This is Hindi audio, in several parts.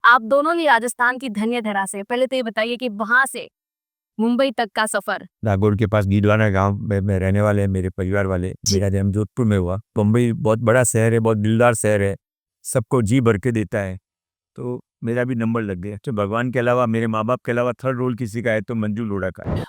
आप दोनों ने राजस्थान की धन्य धरा से, पहले तो ये बताइए कि वहां से मुंबई तक का सफर। नागौर के पास गीडवाना गांव में रहने वाले हैं मेरे परिवार वाले। मेरा जन्म जोधपुर में हुआ। मुंबई बहुत बड़ा शहर है, बहुत दिलदार शहर है, सबको जी भर के देता है, तो मेरा भी नंबर लग गया। तो भगवान के अलावा, मेरे माँ बाप के अलावा थर्ड रोल किसी का है तो मंजू लोढ़ा का है।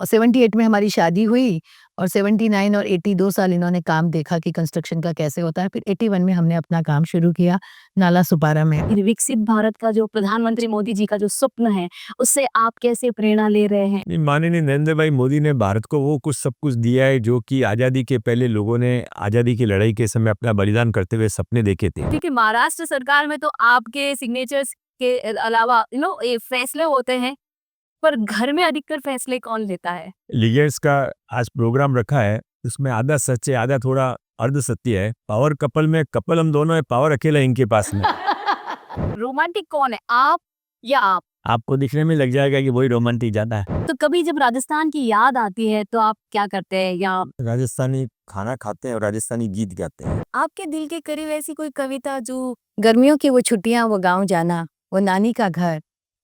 78 में हमारी शादी हुई और 79 और 80 2 साल इन्होंने काम देखा कि कंस्ट्रक्शन का कैसे होता है। फिर 81 में हमने अपना काम शुरू किया नाला सुपारा में। फिर विकसित भारत का जो प्रधानमंत्री मोदी जी का जो स्वप्न है, उससे आप कैसे प्रेरणा ले रहे हैं? माननीय नरेंद्र भाई मोदी ने भारत को वो कुछ सब कुछ दिया है जो कि आज़ादी के पहले लोगों ने आज़ादी की लड़ाई के समय अपना बलिदान करते हुए सपने देखे थे। क्योंकि महाराष्ट्र सरकार में तो आपके सिग्नेचर्स के अलावा ये फैसले होते हैं, पर घर में अधिकतर फैसले कौन लेता है? लीडर्स का आज प्रोग्राम रखा है, उसमें आधा सच है, आधा थोड़ा अर्ध सत्य है। पावर कपल में कपल हम दोनों है, पावर अकेला इनके पास में। रोमांटिक कौन है, आप या आप? आपको दिखने में लग जाएगा कि वही रोमांटिक ज्यादा है। तो कभी जब राजस्थान की याद आती है तो आप क्या करते हैं, या राजस्थानी खाना खाते हैं और राजस्थानी गीत गाते हैं। आपके दिल के करीब ऐसी कोई कविता जो गर्मियों की वो छुट्टियां, वो गांव जाना, वो नानी का घर,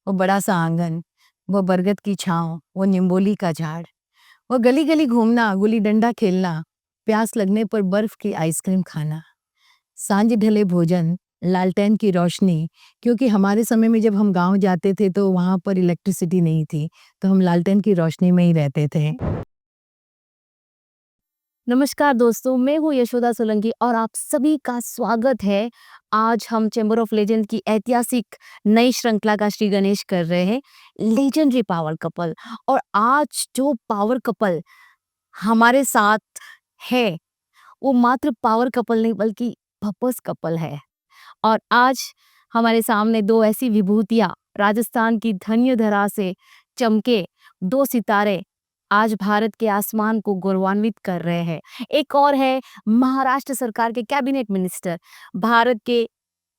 वो बड़ा सा आंगन, वो बरगद की छांव, वो निम्बोली का झाड़, वो गली गली घूमना, गुल्ली डंडा खेलना, प्यास लगने पर बर्फ की आइसक्रीम खाना, सांझ ढले भोजन, लालटेन की रोशनी, क्योंकि हमारे समय में जब हम गांव जाते थे तो वहां पर इलेक्ट्रिसिटी नहीं थी, तो हम लालटेन की रोशनी में ही रहते थे। नमस्कार दोस्तों, मैं हूँ यशोदा सोलंकी और आप सभी का स्वागत है। आज हम चैम्बर ऑफ लेजेंड की ऐतिहासिक नई श्रृंखला का श्री गणेश कर रहे हैं, लेजेंडरी पावर कपल। और आज जो पावर कपल हमारे साथ है, वो मात्र पावर कपल नहीं बल्कि पर्पस कपल है। और आज हमारे सामने दो ऐसी विभूतियां, राजस्थान की धन्य धरा से चमके दो सितारे, आज भारत के आसमान को गौरवान्वित कर रहे हैं। एक और है महाराष्ट्र सरकार के कैबिनेट मिनिस्टर, भारत के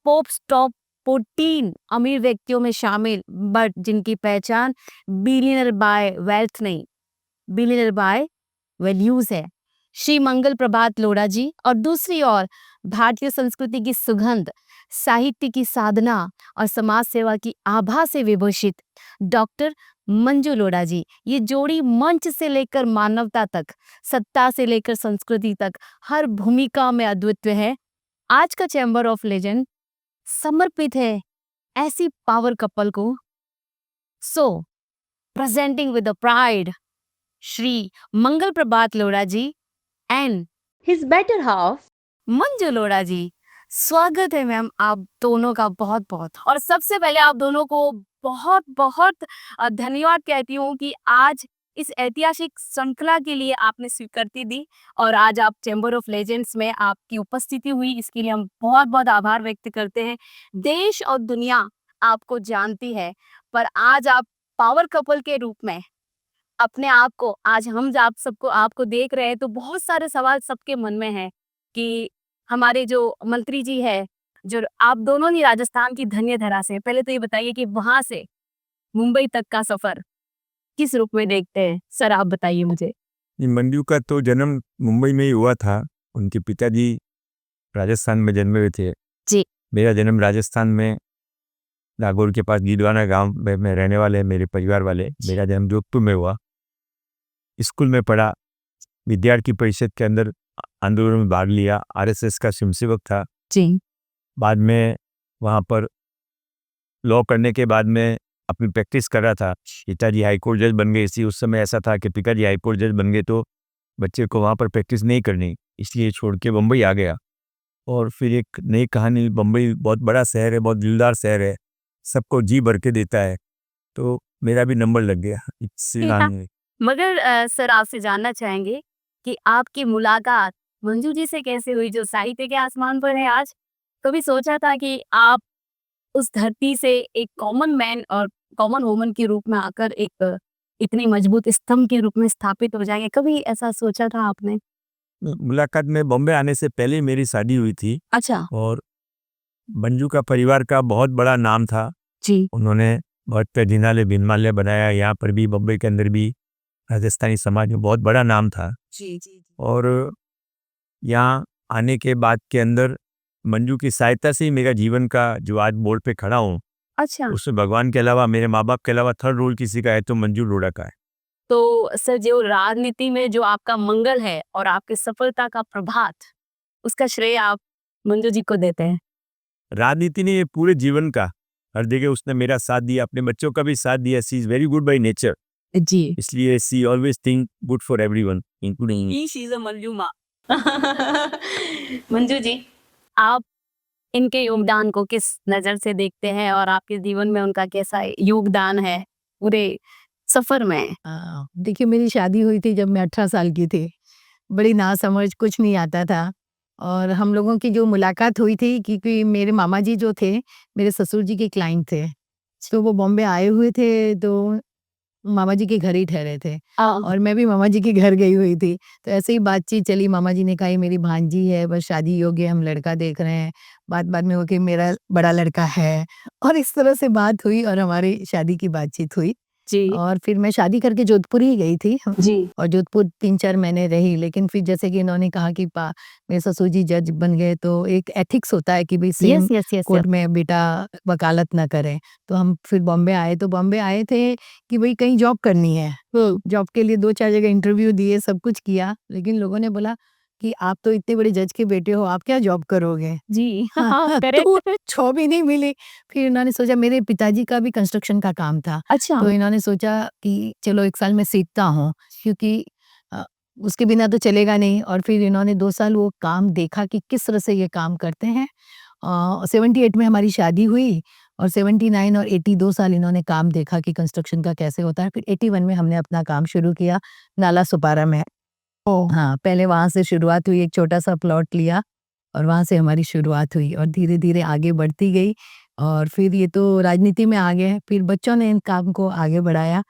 पॉप टॉप 14 अमीर व्यक्तियों में शामिल, बट जिनकी पहचान बिलियनर बाय वेल्थ नहीं, बिलियनर बाय वैल्यूज है, श्री मंगल प्रभात लोढ़ा जी। और दूसरी ओर भारतीय संस्कृति की सुगंध, साहित्य की साधना और समाज सेवा की आभा से विभूषित डॉक्टर मंजू लोढ़ा जी। ये जोड़ी मंच से लेकर मानवता तक, सत्ता से लेकर संस्कृति तक हर भूमिका में अद्वितीय है। आज का चैम्बर ऑफ लेजेंड समर्पित है ऐसी पावर कपल को। So presenting with pride Shri Mangal Prabhat Lodha ji and his better half Manju Lodha ji. स्वागत है मैम आप दोनों का बहुत बहुत। और सबसे पहले आप दोनों को बहुत बहुत धन्यवाद कहती हूँ कि आज इस ऐतिहासिक श्रृंखला के लिए आपने स्वीकृति दी और आज आप चैम्बर ऑफ लेजेंड्स में आपकी उपस्थिति हुई, इसके लिए हम बहुत बहुत आभार व्यक्त करते हैं। देश और दुनिया आपको जानती है, पर आज आप पावर कपल के रूप में अपने आप को, आज हम आप सबको आपको देख रहे हैं तो बहुत सारे सवाल सबके मन में है कि हमारे जो मंत्री जी है, जो आप दोनों ने राजस्थान की धन्य धरा से, पहले तो ये बताइए कि वहां से मुंबई तक का सफर किस रूप में देखते हैं? सर आप बताइए मुझे। मंजू का तो जन्म मुंबई में ही हुआ था। उनके पिताजी राजस्थान में जन्मे हुए थे जी। मेरा जन्म राजस्थान में नागौर के पास गीडवाना गांव में रहने वाले हैं मेरे परिवार वाले। मेरा जन्म जोधपुर में हुआ। स्कूल में पढ़ा, विद्यार्थी परिषद के अंदर आंदोलन में भाग लिया, आरएसएस का स्वयंसेवक था जी। बाद में वहाँ पर लॉ करने के बाद में अपनी प्रैक्टिस कर रहा था। पिताजी हाईकोर्ट जज बन गए। इसी उस समय ऐसा था कि पिताजी हाईकोर्ट जज बन गए तो बच्चे को वहाँ पर प्रैक्टिस नहीं करनी, इसलिए छोड़ के बम्बई आ गया। और फिर एक नई कहानी, बम्बई बहुत बड़ा शहर है, बहुत दिलदार शहर है, सबको जी भर के देता है, तो मेरा भी नंबर लग गया इस कहानी में। मगर सर आपसे जानना चाहेंगे कि आपकी मुलाकात मंजू जी से कैसे हुई, जो साहित्य के आसमान पर है आज? कभी सोचा था कि आप उस धरती से एक कॉमन मैन और कॉमन वुमन के रूप में आकर एक इतनी मजबूत स्तंभ के रूप में स्थापित हो जाएंगे, कभी ऐसा सोचा था आपने? मुलाकात में बॉम्बे आने से पहले मेरी शादी हुई थी। अच्छा। और मंजू का परिवार का बहुत बड़ा नाम था जी। उन्होंने बहुत जिनाले बिनमाले बनाया। यहाँ पर भी, बम्बई के अंदर भी राजस्थानी समाज में बहुत बड़ा नाम था। जी जी। और यहाँ आने के बाद के अंदर मंजू की सहायता से ही मेरा जीवन का जो आज बोर्ड पे खड़ा हूँ, अच्छा, उसमें भगवान के अलावा, मेरे माँ-बाप के अलावा थर्ड रोल किसी का है तो मंजू रोड़ा का है। तो सर जो राजनीति में जो आपका मंगल है और आपकी सफलता का प्रभात, उसका श्रेय आप मंजू जी को देते हैं। राजनीति ने ये पूरे जीवन का, हर जगह उसने मेरा साथ दिया, अपने बच्चों का भी साथ दिया। She is very good by nature, जी। इसलिए she always think good for everyone including me. She is a Manju माँ। मंजू जी, आप इनके योगदान को किस नज़र से देखते हैं और आपके जीवन में उनका कैसा योगदान है पूरे सफ़र में? देखिए मेरी शादी हुई थी जब मैं 18 साल की थी। बड़ी नासमझ, कुछ नहीं आता था और हम लोगों की जो मुलाकात हुई थी क्योंकि मेरे मामा जी जो थे, मेरे ससुर जी के क्लाइंट थे। तो वो बॉम्बे आए हुए थे तो मामा जी के घर ही ठहरे थे और मैं भी मामा जी के घर गई हुई थी। तो ऐसे ही बातचीत चली, मामा जी ने कहा ये मेरी भांजी है, बस शादी योग्य है, हम लड़का देख रहे हैं। बात-बात में वो कि मेरा बड़ा लड़का है और इस तरह से बात हुई और हमारी शादी की बातचीत हुई। जी, और फिर मैं शादी करके जोधपुर ही गई थी जी। और जोधपुर 3-4 महीने रही। लेकिन फिर जैसे कि इन्होंने कहा कि पा मेरे ससुर जी जज बन गए तो एक एथिक्स होता है कि भई same yes, yes, yes, yes. Court में बेटा वकालत ना करे। तो हम फिर बॉम्बे आए, तो बॉम्बे आए थे कि भई कहीं जॉब करनी है। जॉब के लिए 2-4 जगह इंटरव्यू दिए, सब कुछ किया, लेकिन लोगों ने बोला कि आप तो इतने बड़े जज के बेटे हो, आप क्या जॉब करोगे? जी, हाँ, हाँ, तो करेक्ट। जॉब ही नहीं मिली। फिर इन्होंने सोचा, मेरे पिताजी का भी कंस्ट्रक्शन का काम था। अच्छा, तो इन्होंने सोचा कि चलो 1 साल मैं सीखता हूँ क्योंकि अ, उसके बिना तो चलेगा नहीं और फिर इन्होंने 2 साल वो काम देखा कि किस तरह से ये काम करते हैं। 78 में हमारी शादी हुई और 79 और 80 2 साल इन्होंने काम देखा कि कंस्ट्रक्शन का कैसे होता है। फिर 81 में हमने अपना काम शुरू किया नाला सुपारा में। ओह! हाँ, पहले वहाँ से शुरुआत हुई, एक छोटा-सा प्लॉट लिया और वहाँ से हमारी शुरुआत हुई और धीरे-धीरे आगे बढ़ती गई और फिर ये तो राजनीति में आ गए हैं, फिर बच्चों ने इन काम को आगे बढ़ाया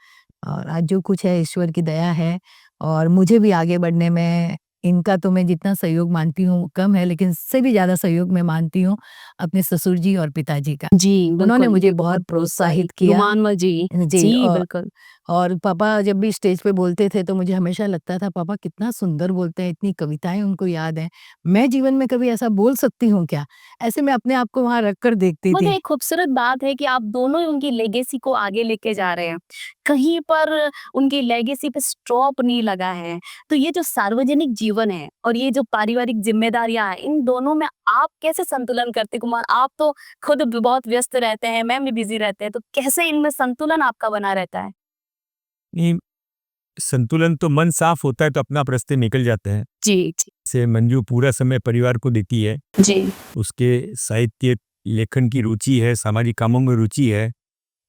और आज जो कुछ है ईश्वर की दया है और मुझे भी आगे बढ़ने में इनका तो मैं जितना सहयोग मानती हूँ कम है, लेकिन इससे भी ज़्यादा सहयोग मैं मानती हूँ अपने ससुर जी और पिताजी का। जी, उन्होंने बिल्कुल, मुझे ये बहुत प्रोत्साहित किया। गुमानवा जी। जी जी, बिल्कुल। और पापा जब भी स्टेज पे बोलते थे तो मुझे हमेशा लगता था पापा कितना सुंदर बोलते हैं, इतनी कविताएँ उनको याद हैं। मैं जीवन में कभी ऐसा बोल सकती हूँ क्या? ऐसे मैं अपने आप को वहाँ रख कर देखती मतलब थी। एक खूबसूरत बात है कि आप दोनों ही उनकी लेगेसी को आगे लेके जा रहे हैं। कहीं पर उनकी लेगेसी पे स्टॉप नहीं लगा है। तो ये जो सार्वजनिक जीवन है और ये जो पारिवारिक ज़िम्मेदारियाँ हैं, इन दोनों में आप कैसे संतुलन करते हैं? कुमार, आप तो खुद बहुत व्यस्त रहते हैं, मैम भी बिज़ी रहते हैं, तो कैसे इनमें संतुलन आपका बना रहता है? नहीं, संतुलन तो मन साफ होता है तो अपने आप रास्ते निकल जाते हैं। जी, जी। से मंजू पूरा समय परिवार को देती है। जी। उसके साहित्य लेखन की रुचि है, सामाजिक कामों में रुचि है,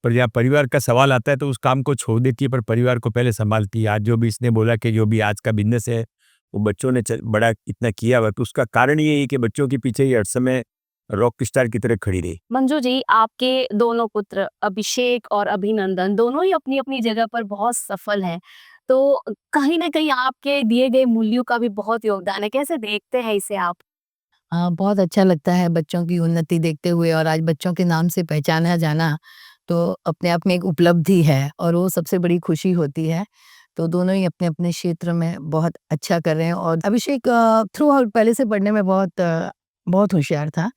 पर जहाँ परिवार का सवाल आता है तो उस काम को छोड़ देती है पर परिवार को पहले सँभालती है। आज जो भी इसने बोला कि जो भी आज का बिज़नेस है, वो बच्चों ने बड़ा इतना किया हुआ है, तो उसका कारण ये है कि बच्चों के पीछे ये हर समय रॉक स्टार की तरह खड़ी रही। मंजू जी, आपके दोनों पुत्र अभिषेक और अभिनंदन दोनों ही अपनी-अपनी जगह पर बहुत सफल हैं। तो कहीं न कहीं आपके दिए गए मूल्यों का भी बहुत योगदान है। कैसे देखते हैं इसे आप? बहुत अच्छा लगता है बच्चों की उन्नति देखते हुए और आज बच्चों के नाम से पहचाना जाना, तो अपने आप में एक उपलब्धि है और वो सबसे बड़ी खुशी होती है। तो दोनों ही अपने-अपने क्षेत्र में बहुत अच्छा कर रहे हैं और अभिषेक थ्रू आउट पहले से पढ़ने में बहुत होशियार था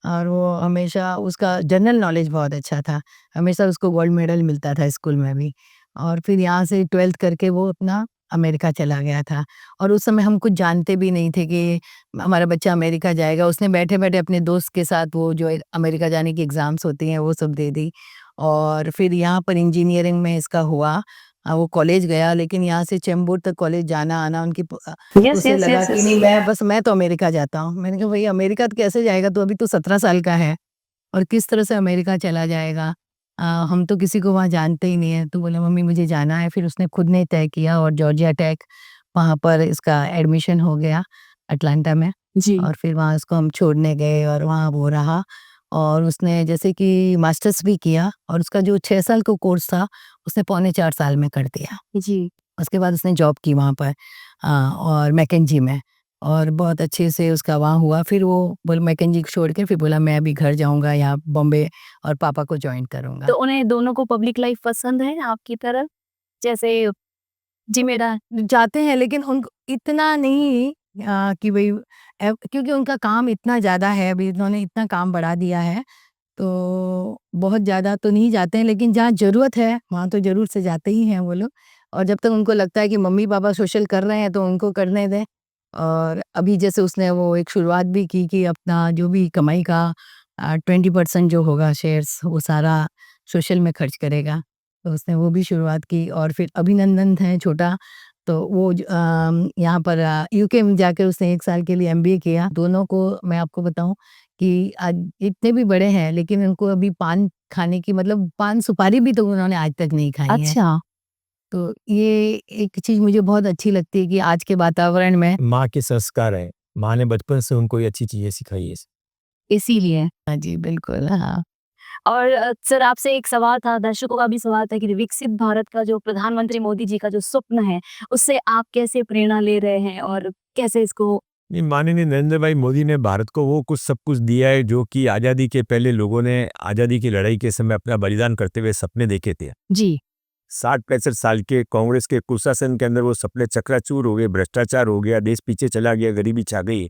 और वो हमेशा उसका जनरल नॉलेज बहुत अच्छा था। हमेशा उसको गोल्ड मेडल मिलता था स्कूल में भी और फिर यहाँ से 12th करके वो अपना अमेरिका चला गया था और उस समय हम कुछ जानते भी नहीं थे कि हमारा बच्चा अमेरिका जाएगा। उसने बैठे-बैठे अपने दोस्त के साथ वो जो अमेरिका जाने की एग्ज़ाम्स होती हैं, वो सब दे दी और फिर यहाँ पर इंजीनियरिंग में इसका हुआ। वो कॉलेज गया लेकिन यहाँ से चेंबूर तक कॉलेज जाना-आना यस, उसे यस, लगा यस, कि यस। नहीं मैं तो अमेरिका जाता हूँ। मैंने कहा भई अमेरिका तो कैसे जाएगा? तू अभी तो 17 साल का है और किस तरह से अमेरिका चला जाएगा? हम तो किसी को वहाँ जानते ही नहीं हैं। तो बोला मम्मी मुझे जाना है। फिर उसने खुद ने तय किया और जॉर्जिया टेक वहाँ पर इसका एडमिशन हो गया अटलांटा में जी। और फिर वहाँ उसको हम छोड़ने गए और वहाँ वो रहा और उसने जैसे कि मास्टर्स भी किया और उसका जो 6 साल का कोर्स था, उसने पौने 4 साल में कर दिया। जी। उसके बाद उसने जॉब की वहाँ पर और मैकेंजी में और बहुत अच्छे से उसका वहाँ हुआ। फिर वो बोल मैकेंजी छोड़ के फिर बोला मैं अभी घर जाऊँगा यहाँ बॉम्बे और पापा को जॉइन करूँगा। तो उन्हें दोनों को पब्लिक लाइफ़ पसंद है आपकी तरह? जैसे ज़िम्मेदार जाते हैं लेकिन उनको इतना नहीं कि भई क्योंकि उनका काम इतना ज़्यादा है, अभी इन्होंने इतना काम बढ़ा दिया है तो बहुत ज़्यादा तो नहीं जाते हैं, लेकिन जहाँ ज़रूरत है वहाँ तो ज़रूर से जाते ही हैं वो लोग। और जब तक उनको लगता है कि मम्मी पापा सोशल कर रहे हैं तो उनको करने दें। और अभी जैसे उसने वो एक शुरुआत भी की कि अपना जो भी कमाई का 20% जो होगा शेयर्स वो सारा सोशल में खर्च करेगा। तो उसने वो भी शुरुआत की। और फिर अभिनंदन है छोटा, तो वो यहाँ पर यूके में जाकर उसने 1 साल के लिए एमबीए किया। दोनों को मैं आपको बताऊँ कि आज इतने भी बड़े हैं, लेकिन उनको अभी पान खाने की मतलब पान सुपारी भी तो उन्होंने आज तक नहीं खाई है। अच्छा, तो ये एक चीज़ मुझे बहुत अच्छी लगती है कि आज के वातावरण में माँ के संस्कार है, माँ ने बचपन से उनको ये अच्छी चीज़ें सिखाई है। इसीलिए। हाँ जी, बिल्कुल, हाँ। और सर आपसे एक सवाल था, दर्शकों का भी सवाल था कि विकसित भारत का जो प्रधानमंत्री मोदी जी का जो स्वप्न है, उससे आप कैसे प्रेरणा ले रहे हैं और कैसे इसको नहीं, माननीय नरेंद्र भाई मोदी ने भारत को वो कुछ सब कुछ दिया है जो कि आज़ादी के पहले लोगों ने आज़ादी की लड़ाई के समय अपना बलिदान करते हुए सपने देखे थे। जी, 60-65 साल के कांग्रेस के कुशासन के अंदर वो सपने चकनाचूर हो गए, भ्रष्टाचार हो गया, देश पीछे चला गया, गरीबी छा गई,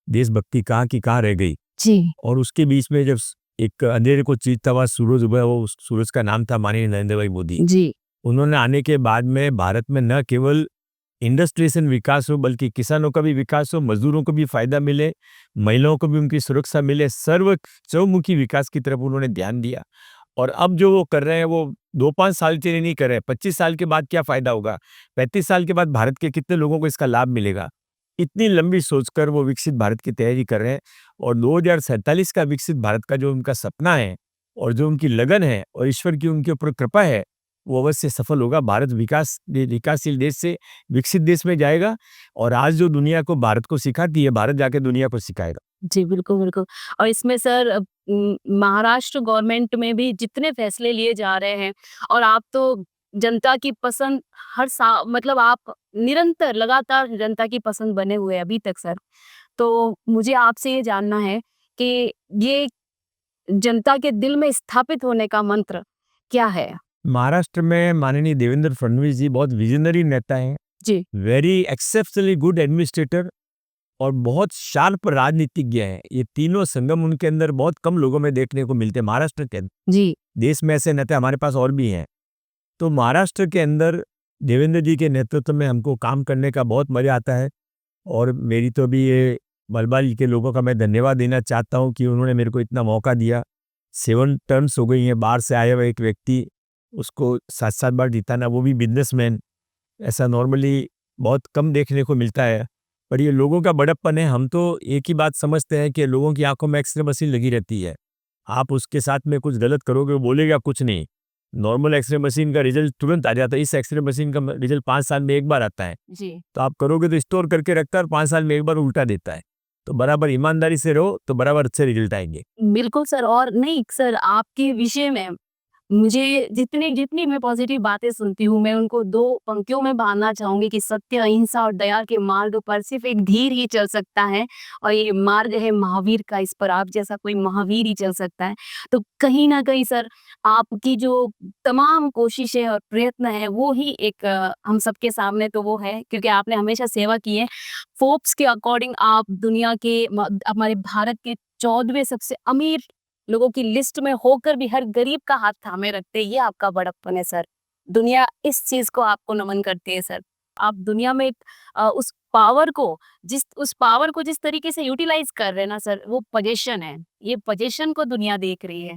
देशभक्ति कहाँ की कहाँ रह गई। जी, और उसके बीच में जब एक अंधेरे को चीरता हुआ सूरज उभरा, वो उस सूरज का नाम था माननीय नरेंद्र भाई मोदी। जी, उन्होंने आने के बाद में भारत में न केवल इंडस्ट्रियलाइजेशन विकास हो, बल्कि किसानों का भी विकास हो, मजदूरों को भी फायदा मिले, महिलाओं को भी उनकी सुरक्षा मिले, सर्व चौमुखी विकास की तरफ उन्होंने ध्यान दिया। और अब जो वो कर रहे हैं वो 2-5 साल के लिए नहीं कर रहे हैं, 25 साल के बाद क्या फ़ायदा होगा? 35 साल के बाद भारत के कितने लोगों को इसका लाभ मिलेगा? इतनी लंबी सोचकर वो विकसित भारत की तैयारी कर रहे हैं। और 2047 का विकसित भारत का जो उनका सपना है और जो उनकी लगन है और ईश्वर की उनके ऊपर कृपा है, वो अवश्य सफल होगा। भारत विकासशील देश से विकसित देश में जाएगा। और आज जो दुनिया को भारत को सिखाती है, भारत जाके दुनिया को सिखाएगा। जी, बिल्कुल, बिल्कुल। और इसमें सर महाराष्ट्र गवर्नमेंट में भी जितने फैसले लिए जा रहे हैं और आप तो जनता की पसंद हर सा मतलब आप निरंतर लगातार जनता की पसंद बने हुए हैं अभी तक सर। तो मुझे आपसे ये जानना है कि ये जनता के दिल में स्थापित होने का मंत्र क्या है? महाराष्ट्र में माननीय देवेंद्र फडणवीस जी बहुत विजनरी नेता हैं, जी, वेरी एक्सेप्शनली गुड एडमिनिस्ट्रेटर और बहुत शार्प राजनीतिज्ञ हैं। ये तीनों संगम उनके अंदर बहुत कम लोगों में देखने को मिलते हैं महाराष्ट्र के अंदर। जी, देश में ऐसे नेता हमारे पास और भी हैं। तो महाराष्ट्र के अंदर देवेंद्र जी के नेतृत्व में हमको काम करने का बहुत मज़ा आता है। और मेरी तो अभी ये मलबाल के लोगों का मैं धन्यवाद देना चाहता हूँ कि उन्होंने मेरे को इतना मौका दिया। 7 टर्म्स हो गई हैं, बाहर से आया हुआ एक व्यक्ति, उसको 7-7 बार जिताना, वो भी बिजनेसमैन। ऐसा नॉर्मली बहुत कम देखने को मिलता है। पर ये लोगों का बड़प्पन है। हम तो एक ही बात समझते हैं कि लोगों की आंखों में एक्स-रे मशीन लगी रहती है। आप उसके साथ में कुछ गलत करोगे, वो बोलेगा कुछ नहीं। नॉर्मल एक्स-रे मशीन का रिजल्ट तुरंत आ जाता है, इस एक्स-रे मशीन का रिजल्ट 5 साल में 1 बार आता है। जी। तो आप करोगे तो स्टोर करके रखता है और 5 साल में 1 बार उल्टा देता है। तो बराबर ईमानदारी से रहो, तो बराबर अच्छे रिजल्ट आएँगे। बिल्कुल सर और नहीं सर आपके विषय में मुझे जितनी जितनी मैं पॉजिटिव बातें सुनती हूँ, मैं उनको 2 पंक्तियों में बाँधना चाहूँगी कि सत्य, अहिंसा और दया के मार्ग पर सिर्फ़ एक धीर ही चल सकता है और ये मार्ग है महावीर का, इस पर आप जैसा कोई महावीर ही चल सकता है। तो कहीं न कहीं सर, आपकी जो तमाम कोशिशें और प्रयत्न हैं, वो ही एक हम सबके सामने तो वो है क्योंकि आपने हमेशा सेवा की है। फोर्ब्स के अकॉर्डिंग आप दुनिया के हमारे भारत के 14वें सबसे अमीर लोगों की लिस्ट में होकर भी हर गरीब का हाथ थामे रखते हैं, ये आपका बड़प्पन है सर। दुनिया इस चीज़ को आपको नमन करती है सर। आप दुनिया में उस पावर को जिस तरीके से यूटिलाइज़ कर रहे हैं ना सर, वो पोज़ीशन है। ये पोज़ीशन को दुनिया देख रही है।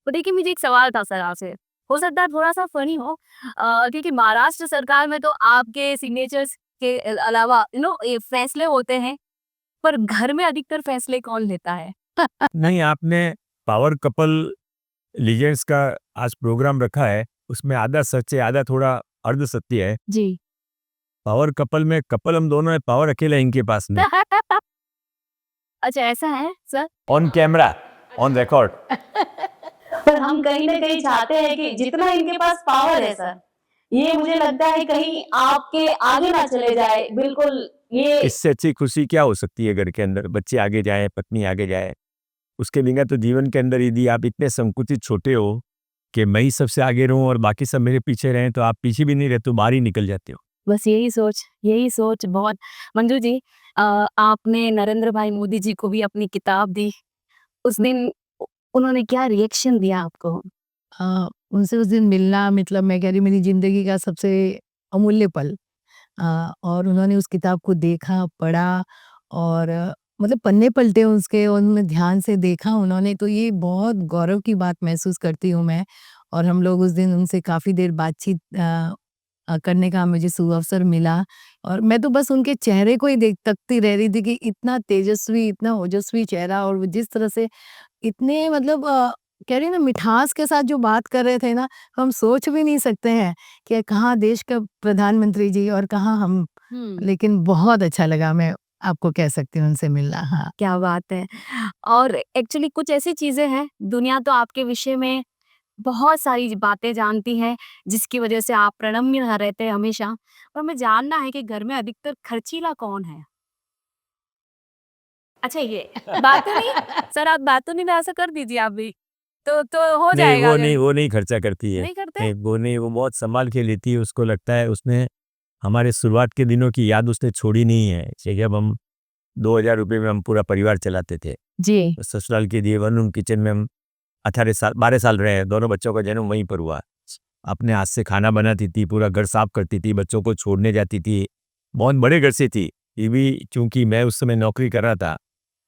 तो देखिए मुझे एक सवाल था सर आपसे, हो सकता है थोड़ा-सा फ़नी हो क्योंकि महाराष्ट्र सरकार में तो आपके सिग्नेचर्स के अलावा ये फैसले होते हैं, पर घर में अधिकतर फैसले कौन लेता है? नहीं, आपने पावर कपल लीजेंड्स का आज प्रोग्राम रखा है, उसमें आधा सच है, आधा थोड़ा अर्ध सत्य है। जी। पावर कपल में कपल हम दोनों हैं, पावर अकेला है इनके पास में। अच्छा ऐसा है sir? On camera, on record. पर हम कहीं न कहीं चाहते हैं कि जितना इनके पास पावर है सर, ये मुझे लगता है कहीं आपके आगे ना चले जाए, बिल्कुल ये इससे अच्छी खुशी क्या हो सकती है घर के अंदर? बच्चे आगे जाएँ, पत्नी आगे जाए। उसके बिना तो जीवन के अंदर यदि आप इतने संकुचित छोटे हो कि मैं ही सबसे आगे रहूँ और बाकी सब मेरे पीछे रहें, तो आप पीछे भी नहीं रहते हो, बाहर ही निकल जाते हो। बस यही सोच बहुत मंजू जी आपने नरेंद्र भाई मोदी जी को भी अपनी किताब दी। उस दिन उन्होंने क्या रिएक्शन दिया आपको? उनसे उस दिन मिलना मतलब मैं कह रही मेरी ज़िंदगी का सबसे अमूल्य पल। और उन्होंने उस किताब को देखा, पढ़ा और मतलब पन्ने पलटे उसके और उनमें ध्यान से देखा उन्होंने, तो ये बहुत गौरव की बात महसूस करती हूँ मैं। और हम लोग उस दिन उनसे काफ़ी देर बातचीत करने का मुझे सुअवसर मिला और मैं तो बस उनके चेहरे को ही देख तकती रह रही थी कि इतना तेजस्वी, इतना ओजस्वी चेहरा और वो जिस तरह से इतने मतलब कह रही ना मिठास के साथ जो बात कर रहे थे ना, हम सोच भी नहीं सकते हैं कि कहाँ देश का प्रधानमंत्री जी और कहाँ हम। लेकिन बहुत अच्छा लगा, मैं आपको कह सकती हूँ उनसे मिलना। हाँ। क्या बात है। और एक्चुअली कुछ ऐसी चीज़ें हैं, दुनिया तो आपके विषय में बहुत सारी बातें जानती है, जिसकी वजह से आप प्रणम्य रहते हैं हमेशा। और हमें जानना है कि घर में अधिकतर खर्चीला कौन है? अच्छा ये बातूनी सर आप बातूनी में ऐसा कर दीजिए आप भी, तो हो नहीं जाएगा अगर वो नहीं खर्चा करती है। नहीं करते? नहीं वो नहीं, वो बहुत संभाल के लेती है। उसको लगता है उसने हमारे शुरुआत के दिनों की याद उसने छोड़ी नहीं है। जैसे जब हम 2000 रुपये में हम पूरा परिवार चलाते थे, जी। ससुराल के लिए वन रूम किचन में हम 12 साल रहे हैं। दोनों बच्चों का जन्म वहीं पर हुआ। अपने हाथ से खाना बनाती थी, पूरा घर साफ करती थी, बच्चों को छोड़ने जाती थी। बहुत बड़े घर से थी। ये भी चूंकि मैं उस समय नौकरी कर रहा था,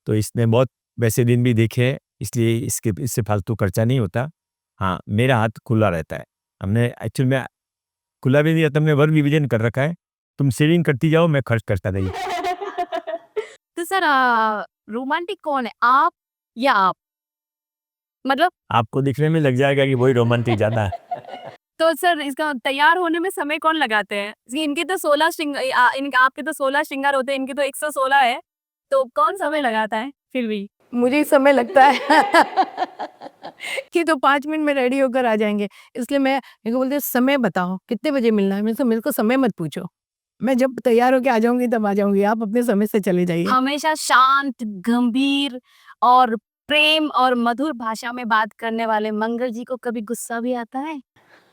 तो इसने बहुत वैसे दिन भी देखे हैं, इसलिए इससे फालतू खर्चा नहीं होता। हाँ, मेरा हाथ खुला रहता है। हमने एक्चुअल में खुला भी नहीं रहता, हमने वर्क विभाजन कर रखा है। तुम सेविंग करती जाओ, मैं खर्च करता रही। तो सर रोमांटिक कौन है, आप या आप? मतलब आपको दिखने में लग जाएगा कि वही रोमांटिक ज़्यादा है। तो सर इसका तैयार होने में समय कौन लगाते हैं? जी, इनके तो 16 आपके तो 16 श्रृंगार होते हैं, इनके तो 116 है। तो कौन समय लगाता है फिर भी? मुझे ही समय लगता है कि तो 5 मिनट में रेडी होकर आ जाएँगे। इसलिए मैं मेरे को बोलते हैं समय बताओ कितने बजे मिलना है? मेरे को समय मत पूछो। मैं जब तैयार होके आ जाऊँगी तब आ जाऊँगी, आप अपने समय से चले जाइए। हमेशा शांत, गंभीर और प्रेम और मधुर भाषा में बात करने वाले मंगल जी को कभी गुस्सा भी आता है?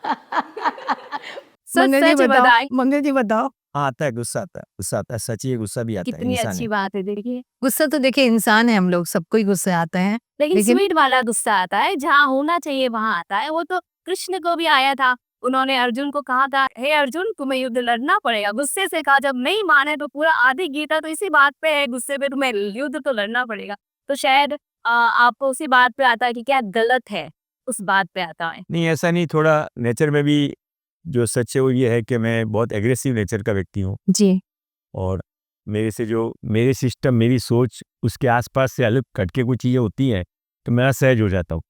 सच मंगल जी सच बताओ, बताएं। मंगल जी बताओ। हाँ, आता है, गुस्सा आता है, गुस्सा आता है, सच ही गुस्सा भी आता है, कितनी इंसान अच्छी है। बात है देखिए। गुस्सा तो देखिए इंसान है हम लोग, सबको ही गुस्सा आता है। लेकिन लेकिन स्वीट वाला गुस्सा आता है, जहाँ होना चाहिए वहाँ आता है। वो तो कृष्ण को भी आया था। उन्होंने अर्जुन को कहा था, हे अर्जुन तुम्हें युद्ध लड़ना पड़ेगा। गुस्से से कहा, जब नहीं माने तो पूरा आधी गीता तो इसी बात पे है, गुस्से पे तुम्हें युद्ध तो लड़ना पड़ेगा। तो शायद आपको उसी बात पे आता है कि क्या गलत है, उस बात पे आता है। नहीं, ऐसा नहीं, थोड़ा नेचर में भी जो सच है वो ये है कि मैं बहुत एग्रेसिव नेचर का व्यक्ति हूँ। जी। और मेरे सिस्टम, मेरी सोच उसके आसपास से अलग कट के कुछ चीज़ें होती हैं, तो मैं असहज हो जाता हूँ।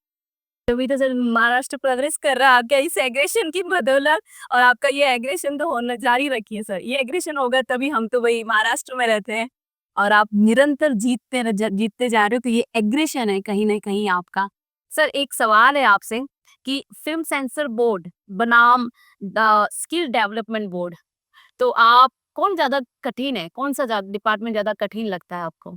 तभी तो सर महाराष्ट्र प्रोग्रेस कर रहा है आपके इस एग्रेशन की बदौलत। और आपका ये एग्रेशन तो होना जारी रखिए सर, ये एग्रेशन होगा तभी हम तो वही महाराष्ट्र में रहते हैं। और आप निरंतर जीतते जा रहे हो, तो ये एग्रेशन है कहीं ना कहीं आपका। सर एक सवाल है आपसे कि फिल्म सेंसर बोर्ड बनाम स्किल डेवलपमेंट बोर्ड, तो आप कौन ज्यादा कठिन है, कौन सा डिपार्टमेंट ज्यादा कठिन लगता है आपको?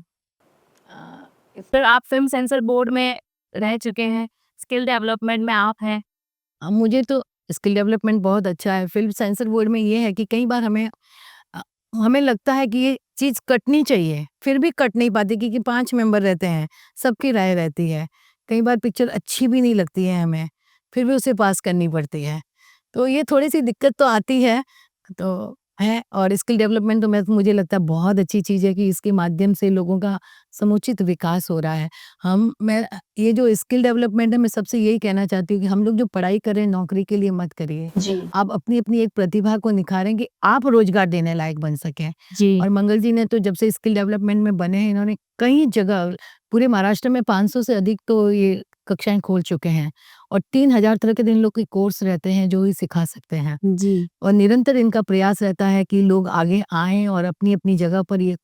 सर आप फिल्म सेंसर बोर्ड में रह चुके हैं, स्किल डेवलपमेंट में आप हैं। मुझे तो स्किल डेवलपमेंट बहुत अच्छा है। फ़िल्म सेंसर बोर्ड में ये है कि कई बार अ, हमें लगता है कि ये चीज़ कटनी चाहिए, फिर भी कट नहीं पाती क्योंकि 5 मेंबर रहते हैं, सबकी राय रहती है। कई बार पिक्चर अच्छी भी नहीं लगती है हमें, फिर भी उसे पास करनी पड़ती है। तो ये थोड़ी-सी दिक्कत तो आती है, तो है। और स्किल डेवलपमेंट तो मुझे लगता है बहुत अच्छी चीज़ है कि इसके माध्यम से लोगों का समुचित विकास हो रहा है। ये जो स्किल डेवलपमेंट है, मैं सबसे यही कहना चाहती हूँ कि हम लोग जो पढ़ाई कर रहे हैं नौकरी के लिए मत करिए। जी। आप अपनी-अपनी एक प्रतिभा को निखारें कि आप रोज़गार देने लायक बन सकें। जी। और मंगल जी ने तो जब से स्किल डेवलपमेंट में बने हैं, इन्होंने कई जगह पूरे महाराष्ट्र में 500 से अधिक तो ये कक्षाएँ खोल चुके हैं और 3000 तरह के इन लोग के कोर्स रहते हैं जो ये सिखा सकते हैं। जी। और निरंतर इनका प्रयास रहता है कि लोग आगे आएँ और अपनी-अपनी जगह पर ये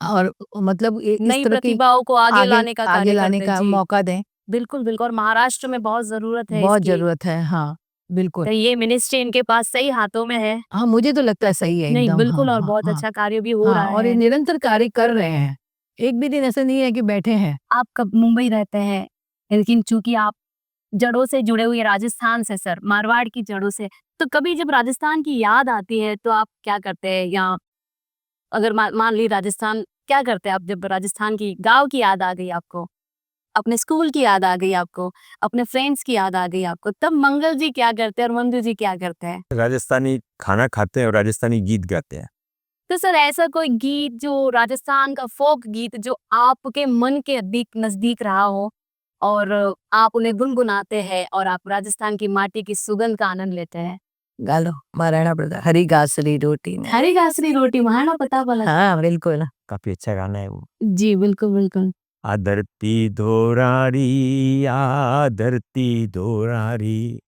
और मतलब इस नई तरह की प्रतिभाओं को आगे लाने का आगे कार्य लाने करते हैं। का जी, मौका दें, बिल्कुल, बिल्कुल। और महाराष्ट्र में बहुत ज़रूरत है बहुत इसकी। ज़रूरत है। हाँ, बिल्कुल। तो ये मिनिस्ट्री इनके पास सही हाथों में है। हाँ, मुझे तो लगता है सही है नहीं, एकदम। हाँ, बिल्कुल, और हाँ, बहुत हाँ। अच्छा कार्य भी हो हाँ, रहा और ये है। निरंतर कार्य कर रहे हैं। एक भी दिन ऐसा नहीं है कि बैठे हैं। आप कब मुंबई रहते हैं, लेकिन चूँकि आप जड़ों से जुड़े हुए राजस्थान से सर, मारवाड़ की जड़ों से, तो कभी जब राजस्थान की याद आती है तो आप क्या करते हैं? या अगर मान ली राजस्थान, क्या करते हैं आप जब राजस्थान की गाँव की याद आ गई आपको? अपने स्कूल की याद आ गई आपको, अपने फ्रेंड्स की याद आ गई आपको, तब मंगल जी क्या करते हैं और मंजू जी क्या करते हैं? राजस्थानी खाना खाते हैं और राजस्थानी गीत गाते हैं। तो सर ऐसा कोई गीत जो राजस्थान का फोक गीत जो आपके मन के अधिक नजदीक रहा हो और आप उन्हें गुनगुनाते हैं और आप राजस्थान की माटी की सुगंध का आनंद लेते हैं? गालो महाराणा प्रताप हरी घासरी रोटी ने। हरी घासरी रोटी महाराणा प्रताप वाला। हाँ बिल्कुल। काफी अच्छा गाना है वो। जी बिल्कुल बिल्कुल। आ धरती धोरारी, आ धरती धोरारी,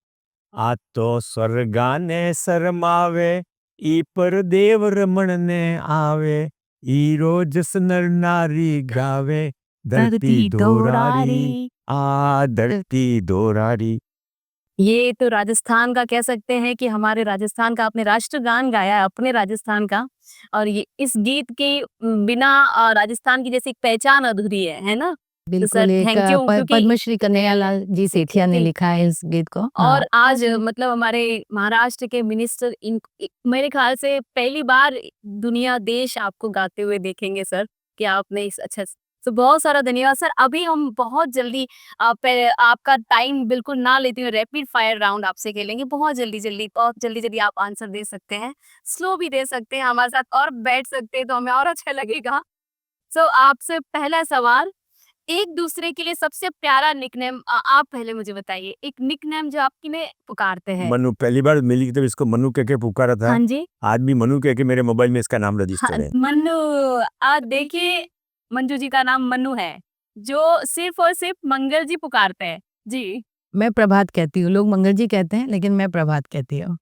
आ तो स्वर्गा ने शरमावे, ई पर देव रमण ने आवे, ई रोज नर नारी गावे, धरती धोरारी, आ धरती धोरारी। ये तो राजस्थान का कह सकते हैं कि हमारे राजस्थान का आपने राष्ट्रगान गाया है अपने राजस्थान का और ये इस गीत के बिना राजस्थान की जैसी एक पहचान अधूरी है ना? तो बिल्कुल सर एक थैंक यू क्योंकि पद्मश्री कन्हैयालाल जी सेठिया ने जी। लिखा है इस गीत को। हाँ। और आज मतलब हमारे महाराष्ट्र के मिनिस्टर मेरे ख्याल से पहली बार दुनिया देश आपको गाते हुए देखेंगे सर कि आपने इस अच्छा तो बहुत सारा धन्यवाद सर। अभी हम बहुत जल्दी आपका टाइम बिल्कुल ना लेते हुए रैपिड फायर राउंड आपसे खेलेंगे बहुत जल्दी आप आंसर दे सकते हैं, स्लो भी दे सकते हैं, हमारे साथ और बैठ सकते हैं तो हमें और अच्छा लगेगा। सो आपसे पहला सवाल, एक दूसरे के लिए सबसे प्यारा निकनेम आप पहले मुझे बताइए, एक निकनेम जो आप किन्हें पुकारते हैं? मनु, पहली बार मिली तब इसको मनु कह के पुकारा था। हाँ जी। आज भी मनु कह के मेरे मोबाइल में इसका नाम हाँ, रजिस्टर है। मन्नू। आज देखिए मंजू जी का नाम मन्नू है जो सिर्फ और सिर्फ मंगल जी पुकारते हैं। जी मैं प्रभात कहती हूँ, लोग मंगल जी कहते हैं लेकिन मैं प्रभात कहती हूँ।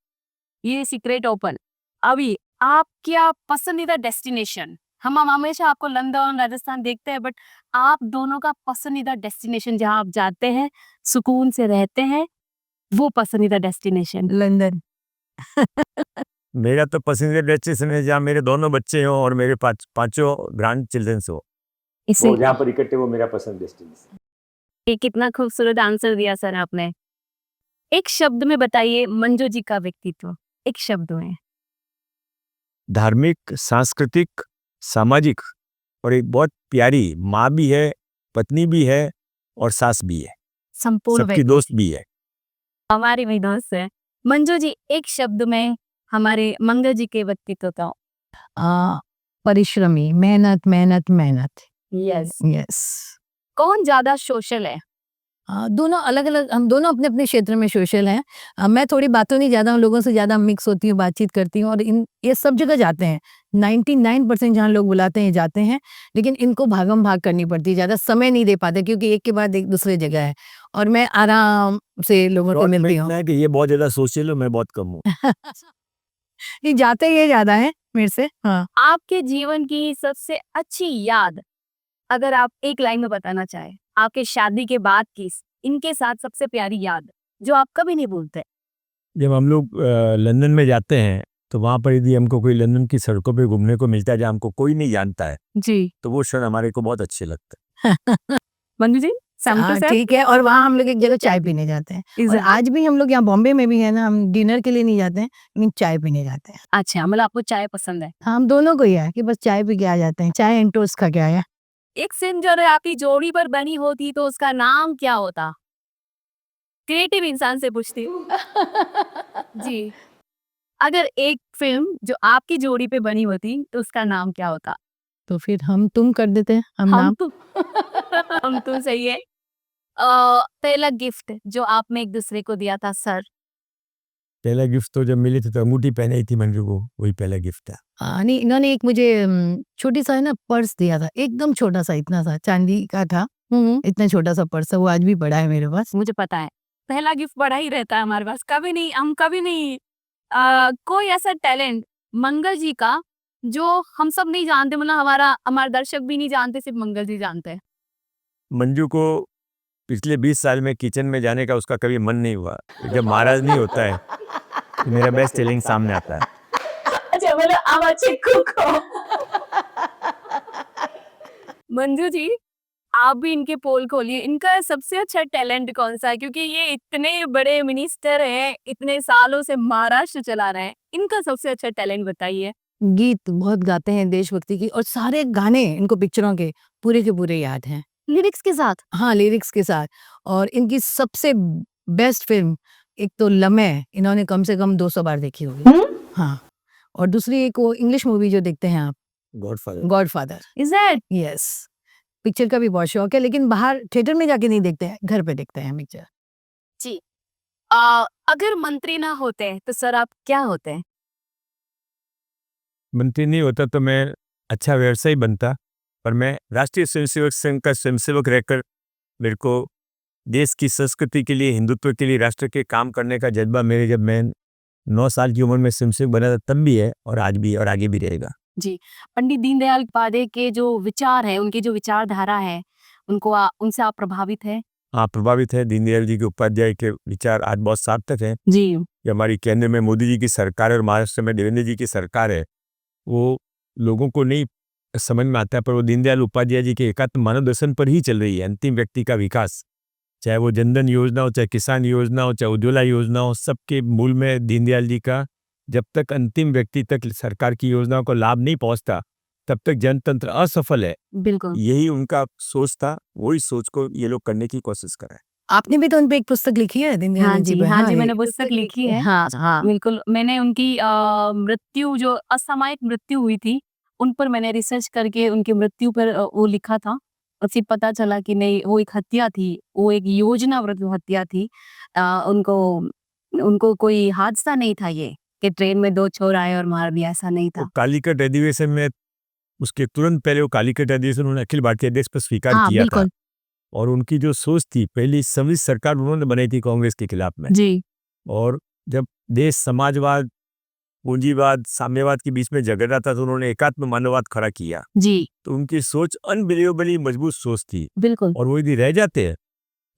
ये सीक्रेट ओपन। अभी आप क्या पसंदीदा डेस्टिनेशन, हम हमेशा आपको लंदन राजस्थान देखते हैं बट आप दोनों का पसंदीदा डेस्टिनेशन जहाँ आप जाते हैं सुकून से रहते हैं वो पसंदीदा डेस्टिनेशन? लंदन। मेरा तो पसंदीदा डेस्टिनेशन है जहाँ मेरे दोनों बच्चे हों और मेरे पांचों ग्रैंड चिल्ड्रंस हो, इसे जहाँ पर इकट्ठे, वो मेरा पसंद डेस्टिनेशन। ये कितना खूबसूरत आंसर दिया सर आपने। एक शब्द में बताइए मंजू जी का व्यक्तित्व, एक शब्द में। धार्मिक, सांस्कृतिक, सामाजिक और एक बहुत प्यारी माँ भी है, पत्नी भी है और सास भी है, संपूर्ण सबकी दोस्त भी है। हमारी भी दोस्त है। मंजू जी एक शब्द में हमारे मंगल जी के व्यक्तित्व का। परिश्रमी, मेहनत मेहनत मेहनत। यस। यस। कौन ज्यादा सोशल है? दोनों अलग अलग, हम दोनों अपने अपने क्षेत्र में सोशल हैं। मैं थोड़ी बातों नहीं ज़्यादा हूँ, लोगों से ज़्यादा मिक्स होती हूँ, बातचीत करती हूँ और ये सब जगह जाते हैं। 99% जहाँ लोग बुलाते हैं जाते हैं, लेकिन इनको भागम भाग करनी पड़ती है, ज़्यादा समय नहीं दे पाते क्योंकि एक के बाद एक दूसरी जगह है और मैं आराम से लोगों को मिलती हूँ। कि ये बहुत ज्यादा सोशल हो, मैं बहुत कम हूँ। ये जाते ये ज़्यादा है मेरे से। हाँ। आपके जीवन की सबसे अच्छी याद अगर आप एक लाइन में बताना चाहे, आपके शादी के बाद की इनके साथ सबसे प्यारी याद जो आप कभी नहीं भूलते? जब हम लोग लंदन में जाते हैं तो वहाँ पर यदि हमको कोई लंदन की सड़कों पे घूमने को मिलता है जहाँ हमको कोई नहीं जानता है जी तो वो क्षण हमारे को बहुत अच्छे लगते हैं। मंजू जी ठीक है। और वहाँ हम लोग एक जगह चाय पीने जाते हैं और आज भी हम लोग यहाँ बॉम्बे में भी है ना, हम डिनर के लिए नहीं जाते हैं लेकिन चाय पीने जाते हैं। अच्छा मतलब आपको चाय पसंद है? हम दोनों को ही है कि बस चाय पी के आ जाते हैं, चाय एंड टोस्ट खा के आया। एक सीन जो आपकी जोड़ी पर बनी होती तो उसका नाम क्या होता? क्रिएटिव इंसान से पूछती हूँ। जी अगर एक फिल्म जो आपकी जोड़ी पे बनी होती तो उसका नाम क्या होता? तो फिर हम तुम कर देते हैं, हम नाम। हम तो सही है। पहला गिफ्ट जो आपने एक दूसरे को दिया था सर? पहला गिफ्ट तो जब मिली थी तो अंगूठी पहनाई थी मंजू को, वही पहला गिफ्ट था। नहीं, इन्होंने एक मुझे छोटी सा है ना पर्स दिया था, एकदम छोटा सा, इतना सा चांदी का था, इतना छोटा सा पर्स है, वो आज भी पड़ा है मेरे पास। मुझे पता है पहला गिफ्ट बड़ा ही रहता है हमारे पास, कभी नहीं कोई ऐसा टैलेंट मंगल जी का जो हम सब नहीं जानते, मतलब हमारे दर्शक भी नहीं जानते, सिर्फ मंगल जी जानते हैं। मंजू को पिछले 20 साल में किचन में जाने का उसका कभी मन नहीं हुआ। जब महाराज नहीं होता है तो मेरा बेस्ट टैलेंट सामने आता है। अच्छा मतलब आप अच्छे कुक हो। मंजू जी आप भी इनके पोल खोलिए, इनका सबसे अच्छा टैलेंट कौन सा है? क्योंकि ये इतने बड़े मिनिस्टर हैं, इतने सालों से महाराष्ट्र चला रहे हैं, इनका सबसे अच्छा टैलेंट बताइए। गीत बहुत गाते हैं देशभक्ति की और सारे गाने इनको पिक्चरों के पूरे याद हैं। लिरिक्स के साथ? हाँ, लिरिक्स के साथ। और इनकी सबसे बेस्ट फ़िल्म एक तो लम्हे, इन्होंने कम से कम 200 बार देखी होगी। हाँ, और दूसरी एक वो इंग्लिश मूवी जो देखते हैं आप, godfather. Godfather. Is that? Yes, picture का भी बहुत शौक है, लेकिन बाहर थिएटर में जाके नहीं देखते हैं, घर पे देखते हैं पिक्चर। जी। अगर मंत्री ना होते तो सर आप क्या होते? मंत्री नहीं होता तो मैं अच्छा व्यवसायी बनता, पर मैं राष्ट्रीय स्वयंसेवक संघ का स्वयंसेवक रहकर मेरे को देश की संस्कृति के लिए, हिंदुत्व के लिए, राष्ट्र के काम करने का जज्बा मेरे जब मैं 9 साल की उम्र में स्वयंसेवक बना था तब भी है और आज भी और आगे भी रहेगा। जी। पंडित दीनदयाल उपाध्याय के जो विचार हैं, उनकी जो विचारधारा है, उनसे आप प्रभावित हैं? हाँ, प्रभावित है। दीनदयाल जी के उपाध्याय के विचार आज बहुत सार्थक हैं। जी। ये हमारी केंद्र में मोदी जी की सरकार है और महाराष्ट्र में देवेंद्र जी की सरकार है, वो लोगों को नहीं समझ में आता है, पर वो दीनदयाल उपाध्याय जी के एकात्म मानव दर्शन पर ही चल रही है। अंतिम व्यक्ति का विकास, चाहे वो जनधन योजना हो, चाहे किसान योजना हो, चाहे उज्ज्वला योजना हो, सबके मूल में दीनदयाल जी का जब तक अंतिम व्यक्ति तक सरकार की योजनाओं को लाभ नहीं पहुंचता, तब तक जनतंत्र असफल है। बिल्कुल। यही उनका सोच था, वही सोच को ये लोग करने की कोशिश कर रहे हैं। आपने भी तो उन पे एक पुस्तक लिखी है दीनदयाल हाँ जी जी, पे? हाँ जी, ये मैंने पुस्तक लिखी है। हाँ, हाँ। बिल्कुल, मैंने उनकी मृत्यु जो असामयिक मृत्यु हुई थी, उन पर मैंने रिसर्च करके उनकी मृत्यु पर वो लिखा था। और फिर पता चला कि नहीं, वो एक हत्या थी, वो एक योजनाबद्ध हत्या थी। उनको उनको कोई हादसा नहीं था ये, कि ट्रेन में 2 चोर आए और मार दिया, ऐसा नहीं वो था। कालीकट अधिवेशन में, उसके तुरंत पहले वो कालीकट अधिवेशन उन्होंने अखिल भारतीय अध्यक्ष पर स्वीकार हाँ, किया था। बिल्कुल। और उनकी जो सोच थी, पहली सम्मिलित सरकार उन्होंने बनाई थी कांग्रेस के खिलाफ में। जी, और जब देश समाजवाद, पूंजीवाद, साम्यवाद के बीच में झगड़ रहा था तो उन्होंने एकात्म मानववाद खड़ा किया। जी, तो उनकी सोच अनबिलीवेबली मजबूत सोच थी, बिल्कुल। और वो यदि रह जाते हैं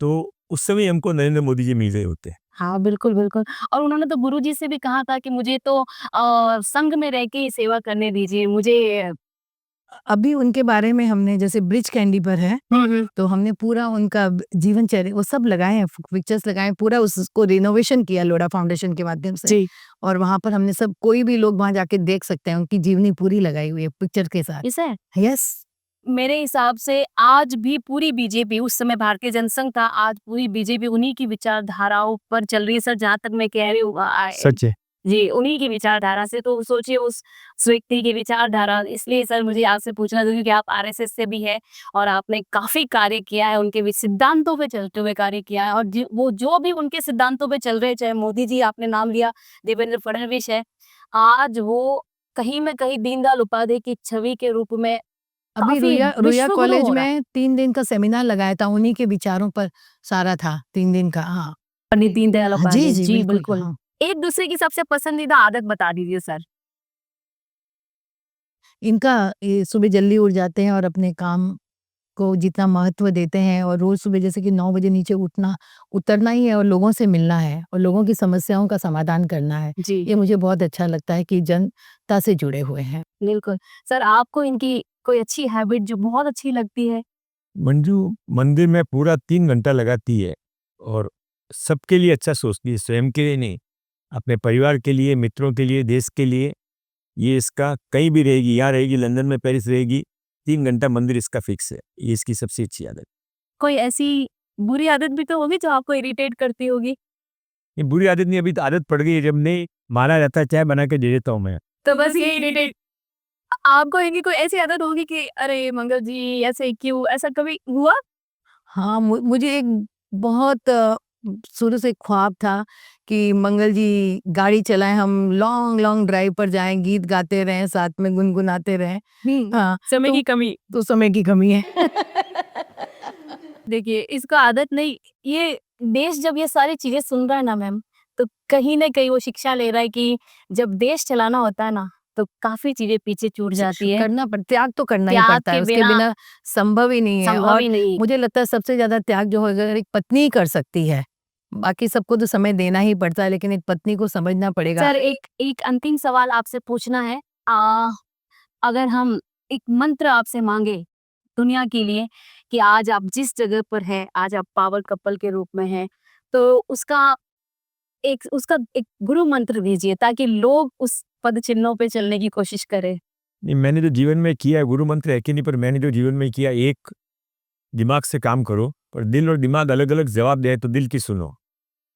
तो उस समय हमको नरेंद्र मोदी जी मिल रहे होते हैं। हाँ, बिल्कुल, बिल्कुल। और उन्होंने तो गुरुजी से भी कहा था कि मुझे तो संघ में रह के ही सेवा करने दीजिए, मुझे अभी उनके बारे में हमने जैसे ब्रिज कैंडी पर है, तो हमने पूरा उनका जीवन चर्या वो सब लगाए हैं, पिक्चर्स लगाए हैं, पूरा उसको रिनोवेशन किया लोढ़ा फाउंडेशन के माध्यम से। जी। और वहाँ पर हमने सब कोई भी लोग वहाँ जाके देख सकते हैं, उनकी जीवनी पूरी लगाई हुई है पिक्चर के साथ। इसे यस। मेरे हिसाब से आज भी पूरी बीजेपी, उस समय भारतीय जनसंघ था, आज पूरी बीजेपी उन्हीं की विचारधाराओं पर चल रही है सर, जहाँ तक मैं कह रही हूँ सच है। जी, उन्हीं की विचारधारा से। तो सोचिए उस व्यक्ति की विचारधारा, इसलिए सर मुझे आपसे पूछना था क्योंकि आप आरएसएस से भी हैं और आपने काफ़ी कार्य किया है, उनके सिद्धांतों पे चलते हुए कार्य किया है और वो जो भी उनके सिद्धांतों पे चल रहे हैं, चाहे मोदी जी आपने नाम लिया, देवेंद्र फडणवीस है, आज वो कहीं न कहीं दीनदयाल उपाध्याय की छवि के रूप में अभी काफ़ी रुया विश्व गुरु कॉलेज हो रहा है। में 3 दिन का सेमिनार लगाया था, उन्हीं के विचारों पर सारा था, 3 दिन का। हाँ। पंडित दीनदयाल हाँ, जी, उपाध्याय, जी, जी बिल्कुल, बिल्कुल। हाँ। एक दूसरे की सबसे पसंदीदा आदत बता दीजिए सर। इनका ये सुबह जल्दी उठ जाते हैं और अपने काम को जितना महत्व देते हैं और रोज़ सुबह जैसे कि 9 बजे नीचे उतरना ही है और लोगों से मिलना है और लोगों की समस्याओं का समाधान करना है। जी, ये मुझे बहुत अच्छा लगता है कि जनता से जुड़े हुए हैं। बिल्कुल। सर आपको इनकी कोई अच्छी हैबिट जो बहुत अच्छी लगती है? मंजू मंदिर में पूरा 3 घंटा लगाती है और सबके लिए अच्छा सोचती है, स्वयं के लिए नहीं, अपने परिवार के लिए, मित्रों के लिए, देश के लिए। ये इसका कहीं भी रहेगी, यहाँ रहेगी, लंदन में, पेरिस रहेगी, 3 घंटा मंदिर इसका फिक्स है। ये इसकी सबसे अच्छी आदत। कोई ऐसी बुरी आदत भी तो होगी जो आपको इरिटेट करती होगी? ये बुरी आदत नहीं, अभी तो आदत पड़ गई है, जब नहीं माना जाता है चाय बना के दे देता हूँ मैं। तो बस ये इरिटेट आपको इनकी कोई ऐसी आदत होगी कि अरे मंगल जी ऐसे क्यों? ऐसा कभी हुआ? हाँ, मुझे एक बहुत शुरू से ख्वाब था कि मंगल जी गाड़ी चलाएँ, हम लॉन्ग लॉन्ग ड्राइव पर जाएँ, गीत गाते रहें, साथ में गुनगुनाते रहें। हाँ, समय तो की कमी। तो समय की कमी है। देखिए, इसको आदत नहीं, ये देश जब ये सारी चीज़ें सुन रहा है ना मैम, तो कहीं न कहीं वो शिक्षा ले रहा है कि जब देश चलाना होता है ना, तो काफ़ी चीज़ें पीछे छूट जाती है। त्याग तो करना ही त्याग पड़ता है, के उसके बिना बिना संभव ही नहीं है। संभव और ही नहीं। मुझे लगता है सबसे ज़्यादा त्याग जो है अगर एक पत्नी ही कर सकती है। बाकी सबको तो समय देना ही पड़ता है, लेकिन एक पत्नी को समझना पड़ेगा। सर एक एक अंतिम सवाल आपसे पूछना है। अगर हम एक मंत्र आपसे माँगे दुनिया के लिए कि आज आप जिस जगह पर हैं, आज आप पावर कपल के रूप में हैं, तो उसका एक गुरु मंत्र दीजिए ताकि लोग उस पद चिन्हों पे चलने की कोशिश करें। नहीं, मैंने जो जीवन में किया है, गुरु मंत्र है कि नहीं, पर मैंने जो जीवन में किया, एक दिमाग से काम करो, पर दिल और दिमाग अलग-अलग जवाब दे तो दिल की सुनो।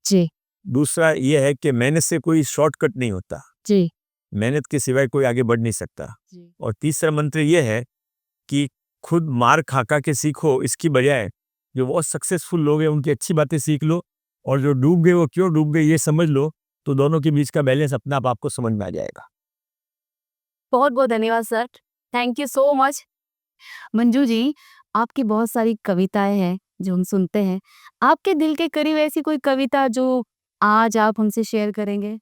जी, दूसरा ये है कि मेहनत से कोई शॉर्टकट नहीं होता, जी, मेहनत के सिवाय कोई आगे बढ़ नहीं सकता। जी। और तीसरा मंत्र ये है कि खुद मार खा के सीखो, इसकी बजाय जो बहुत सक्सेसफुल लोग हैं उनकी अच्छी बातें सीख लो, और जो डूब गए वो क्यों डूब गए ये समझ लो, तो दोनों के बीच का बैलेंस अपने आप आपको समझ में आ जाएगा। बहुत-बहुत धन्यवाद sir. Thank you so much. Manju ji, आपकी बहुत सारी कविताएँ हैं जो हम सुनते हैं। आपके दिल के करीब ऐसी कोई कविता जो आज आप हमसे शेयर करेंगे?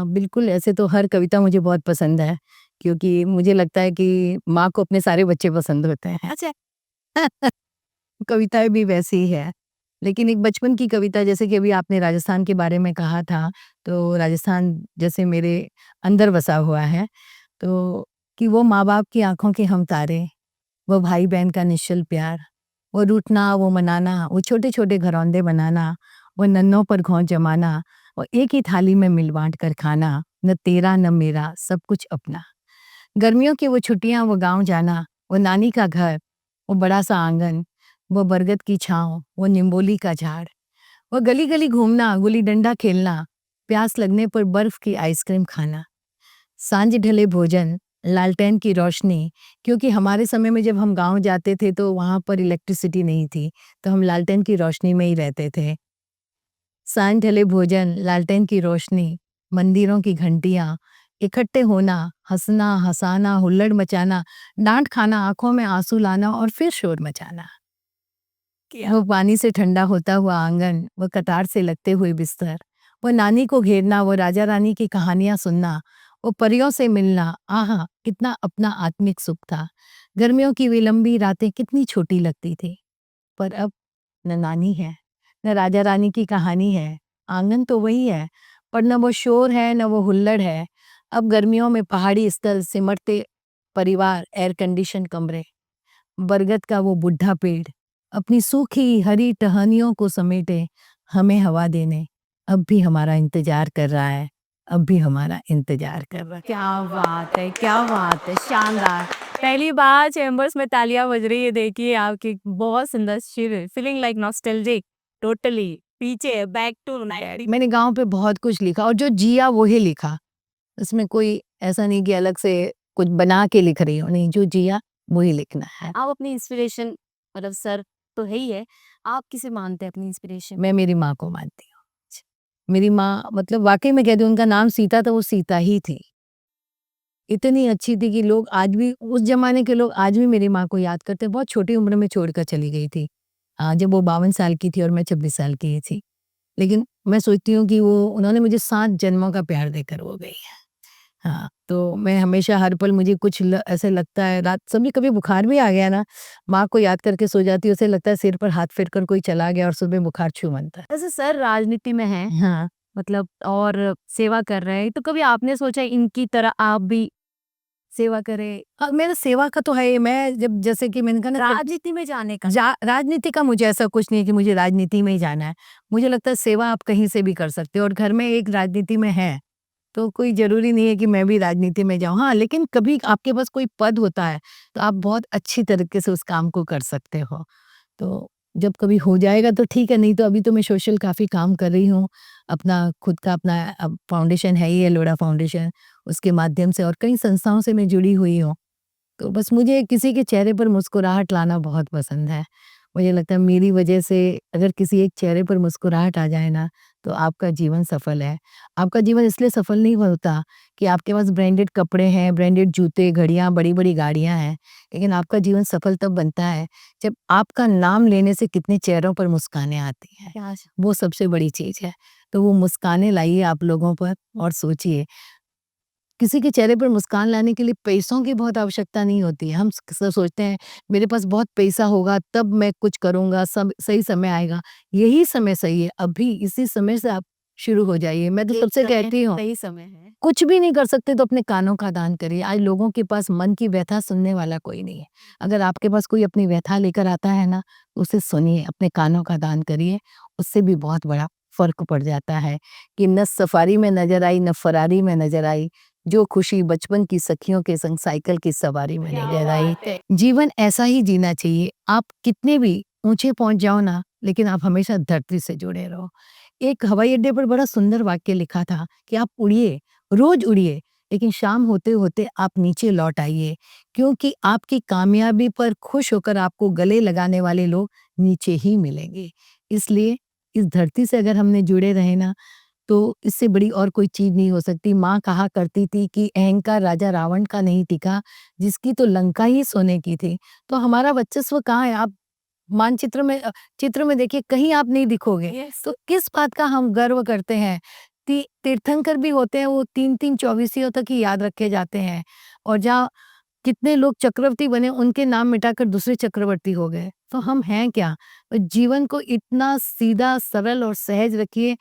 बिल्कुल, ऐसे तो हर कविता मुझे बहुत पसंद है, क्योंकि मुझे लगता है कि माँ को अपने सारे बच्चे पसंद होते हैं। अच्छा। कविताएँ भी वैसी ही है। लेकिन एक बचपन की कविता, जैसे कि अभी आपने राजस्थान के बारे में कहा था, तो राजस्थान जैसे मेरे अंदर बसा हुआ है, तो कि वो माँ-बाप की आँखों के हम तारे, वो भाई-बहन का निश्चल प्यार, वो रूठना, वो मनाना, वो छोटे-छोटे घरौंदे बनाना, वो नन्हों पर घौं जमाना, वो एक ही थाली में मिल बाँट कर खाना, न तेरा न मेरा सब कुछ अपना। गर्मियों की वो छुट्टियाँ, वो गाँव जाना, वो नानी का घर, वो बड़ा-सा आँगन, वो बरगद की छाँव, वो निम्बोली का झाड़, वो गली-गली घूमना, गुल्ली-डंडा खेलना, प्यास लगने पर बर्फ की आइसक्रीम खाना। सांझ ढले भोजन, लालटेन की रोशनी, क्योंकि हमारे समय में जब हम गाँव जाते थे तो वहाँ पर इलेक्ट्रिसिटी नहीं थी, तो हम लालटेन की रोशनी में ही रहते थे। सांझ ढले भोजन, लालटेन की रोशनी, मंदिरों की घंटियाँ, इकट्ठे होना, हँसना, हँसाना, हुल्लड़ मचाना, डाँट खाना, आँखों में आँसू लाना और फिर शोर मचाना। वो पानी से ठंडा होता हुआ आंगन, वो कतार से लगते हुए बिस्तर, वो नानी को घेरना, वो राजा रानी की कहानियां सुनना, वो परियों से मिलना, आहा कितना अपना आत्मिक सुख था। गर्मियों की वे लंबी रातें कितनी छोटी लगती थी, पर अब न नानी है, न राजा रानी की कहानी है, आंगन तो वही है, पर न वो शोर है न वो हुल्लड़ है। अब गर्मियों में पहाड़ी स्थल, सिमटते परिवार, एयर कंडीशन कमरे, बरगद का वो बुढ़ा पेड़ अपनी सूखी हरी टहनियों को समेटे हमें हवा देने अब भी हमारा इंतजार कर रहा है, अब भी हमारा इंतजार कर रहा है। क्या बात है, क्या बात है, शानदार। पहली बार चैम्बर्स में तालियां बज रही है, देखिए आपकी बहुत सुंदर शेर, फीलिंग लाइक नॉस्टैल्जिक, टोटली पीछे बैक टू 90। मैंने गांव पे बहुत कुछ लिखा और जो जिया वो ही लिखा, उसमें कोई ऐसा नहीं कि अलग से कुछ बना के लिख रही हो, नहीं, जो जिया वही लिखना है। आप अपनी इंस्पिरेशन, मतलब सर तो है ही है, आप किसे मानते हैं अपनी इंस्पिरेशन? मैं मेरी माँ को मानती हूँ। मेरी माँ मतलब वाकई में कहती हूँ, उनका नाम सीता था, वो सीता ही थी। इतनी अच्छी थी कि लोग आज भी, उस ज़माने के लोग आज भी मेरी माँ को याद करते हैं। बहुत छोटी उम्र में छोड़कर चली गई थी। जब वो 52 साल की थी और मैं 26 साल की ही थी। लेकिन मैं सोचती हूँ कि वो उन्होंने मुझे 7 जन्मों का प्यार देकर वो गई है। हाँ, तो मैं हमेशा हर पल मुझे कुछ ऐसे लगता है, रात कभी कभी बुखार भी आ गया ना, माँ को याद करके सो जाती हूँ, उसे लगता है सिर पर हाथ फेर कर कोई चला गया और सुबह बुखार छू मनता है। वैसे सर राजनीति में हैं, हाँ, मतलब और सेवा कर रहे हैं, तो कभी आपने सोचा इनकी तरह आप भी सेवा करें, मेरा सेवा का तो है, मैं जब जैसे कि मैंने कहा ना, राजनीति में जाने का? राजनीति का मुझे ऐसा कुछ नहीं है कि मुझे राजनीति में ही जाना है। मुझे लगता है सेवा आप कहीं से भी कर सकते हो और घर में एक राजनीति में है, तो कोई ज़रूरी नहीं है कि मैं भी राजनीति में जाऊँ। हाँ, लेकिन कभी आपके पास कोई पद होता है, तो आप बहुत अच्छी तरीके से उस काम को कर सकते हो। तो जब कभी हो जाएगा तो ठीक है, नहीं तो अभी तो मैं सोशल काफ़ी काम कर रही हूँ। अपना खुद का अपना फाउंडेशन है ही, अलोड़ा फाउंडेशन, उसके माध्यम से और कई संस्थाओं से मैं जुड़ी हुई हूँ। तो बस मुझे किसी के चेहरे पर मुस्कुराहट लाना बहुत पसंद है। मुझे लगता है मेरी वजह से अगर किसी एक चेहरे पर मुस्कुराहट आ जाए ना, तो आपका जीवन सफल है। आपका जीवन इसलिए सफल नहीं होता कि आपके पास ब्रांडेड कपड़े हैं, ब्रांडेड जूते, घड़ियाँ, बड़ी-बड़ी गाड़ियाँ हैं। लेकिन आपका जीवन सफल तब बनता है जब आपका नाम लेने से कितने चेहरों पर मुस्कानें आती हैं। क्या? वो सबसे बड़ी चीज़ है। तो वो मुस्कानें लाइए आप लोगों पर और सोचिए, किसी के चेहरे पर मुस्कान लाने के लिए पैसों की बहुत आवश्यकता नहीं होती है। हम सोचते हैं मेरे पास बहुत पैसा होगा तब मैं कुछ करूँगा, सब सही समय आएगा। यही समय सही है, अभी इसी समय से आप शुरू हो जाइए। मैं तो ये सबसे समय कहती हूँ, सही समय है। कुछ भी नहीं कर सकते तो अपने कानों का दान करिए। आज लोगों के पास मन की व्यथा सुनने वाला कोई नहीं है। अगर आपके पास कोई अपनी व्यथा लेकर आता है ना, तो उसे सुनिए, अपने कानों का दान करिए, उससे भी बहुत बड़ा फ़र्क पड़ जाता है कि न सफारी में नज़र आई, न फरारी में नज़र आई, जो खुशी बचपन की सखियों के संग साइकिल की सवारी में क्या नज़र आई। बात है। जीवन ऐसा ही जीना चाहिए। आप कितने भी ऊंचे पहुंच जाओ ना, लेकिन आप हमेशा धरती से जुड़े रहो। एक हवाई अड्डे पर बड़ा सुंदर वाक्य लिखा था कि आप उड़िए, रोज उड़िए, लेकिन शाम होते होते आप नीचे लौट आइए, क्योंकि आपकी कामयाबी पर खुश होकर आपको गले लगाने वाले लोग नीचे ही मिलेंगे। इसलिए इस धरती से अगर हमने जुड़े रहे ना, तो इससे बड़ी और कोई चीज नहीं हो सकती। माँ कहा करती थी कि अहंकार राजा रावण का नहीं टिका, जिसकी तो लंका ही सोने की थी। तो हमारा वर्चस्व कहाँ है? आप मानचित्र में चित्र में देखिए, कहीं आप नहीं दिखोगे। तो किस बात का हम गर्व करते हैं? तीर्थंकर भी होते हैं, वो 3-3 चौबीसियों तक ही याद रखे जाते हैं, और जहाँ कितने लोग चक्रवर्ती बने, उनके नाम मिटाकर दूसरे चक्रवर्ती हो गए। तो हम हैं क्या? जीवन को इतना सीधा, सरल और सहज रखिए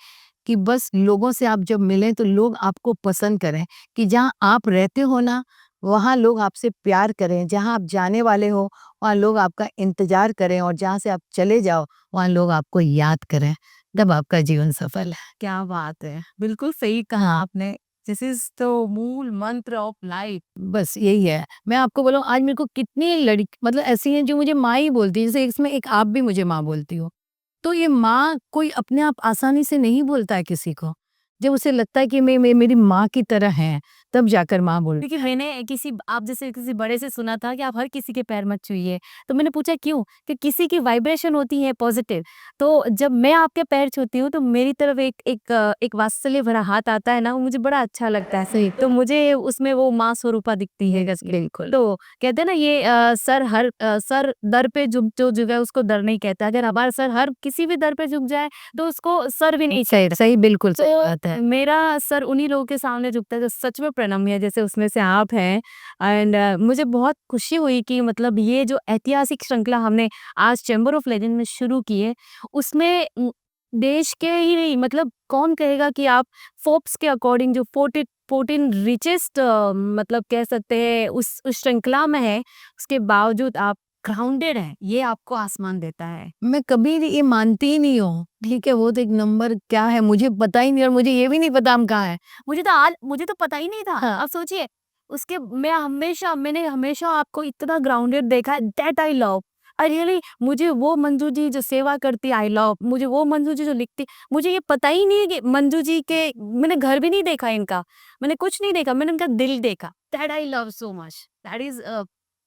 कि बस लोगों से आप जब मिलें तो लोग आपको पसंद करें, कि जहाँ आप रहते हो ना, वहाँ लोग आपसे प्यार करें, जहाँ आप जाने वाले हो वहाँ लोग आपका इंतजार करें, और जहाँ से आप चले जाओ वहाँ लोग आपको याद करें, तब आपका जीवन सफल है। क्या बात है! बिल्कुल सही कहा आपने। दिस इज़ द मूल मंत्र ऑफ लाइफ। बस यही है। मैं आपको बोलूँ, आज मेरे को कितनी मतलब ऐसी हैं जो मुझे माँ ही बोलती है, जैसे इसमें एक आप भी मुझे माँ बोलती हो। तो ये माँ कोई अपने आप आसानी से नहीं बोलता है किसी को। जब उसे लगता है कि मैं मेरी माँ की तरह हैं, तब जाकर माँ बोल। क्योंकि मैंने किसी आप जैसे किसी बड़े से सुना था कि आप हर किसी के पैर मत छूइए। तो मैंने पूछा क्यों? कि किसी की वाइब्रेशन होती है पॉजिटिव। तो जब मैं आपके पैर छूती हूँ तो मेरी तरफ एक वात्सल्य भरा हाथ आता है ना, वो मुझे बड़ा अच्छा लगता है। सही। तो मुझे उसमें वो माँ स्वरूपा दिखती है कसके। बिल्कुल। तो कहते हैं ना ये सर दर पे जो झुके उसको दर नहीं कहता। अगर हमारा सर हर किसी भी दर पे झुक जाए तो उसको सर भी नहीं सही, सही, बिल्कुल सही तो बात है। मेरा सर उन्हीं लोगों के सामने झुकता है जो सच में प्रणम्य है, जैसे उसमें से आप हैं। एंड मुझे बहुत खुशी हुई कि मतलब ये जो ऐतिहासिक श्रृंखला हमने आज चैम्बर ऑफ लेजेंड में शुरू की है, उसमें देश के ही नहीं, मतलब कौन कहेगा कि आप फोर्ब्स के अकॉर्डिंग जो 14 रिचेस्ट मतलब कह सकते हैं उस श्रृंखला में है, उसके बावजूद आप ग्राउंडेड हैं, ये आपको आसमान देता है। मैं कभी ये मानती ही नहीं हूँ। ठीक है, वो तो एक नंबर क्या है मुझे पता ही नहीं, और मुझे ये भी नहीं पता हम कहाँ हैं। मुझे तो पता ही नहीं था। हाँ। अब सोचिए, मैंने हमेशा आपको इतना ग्राउंडेड देखा है, that I love. I really, मुझे वो मंजू जी जो सेवा करती आई लव, मुझे वो मंजू जी जो लिखती, मुझे ये पता ही नहीं है कि मंजू जी के मैंने घर भी नहीं देखा इनका, मैंने कुछ नहीं देखा, मैंने इनका दिल देखा। That I love so much. That is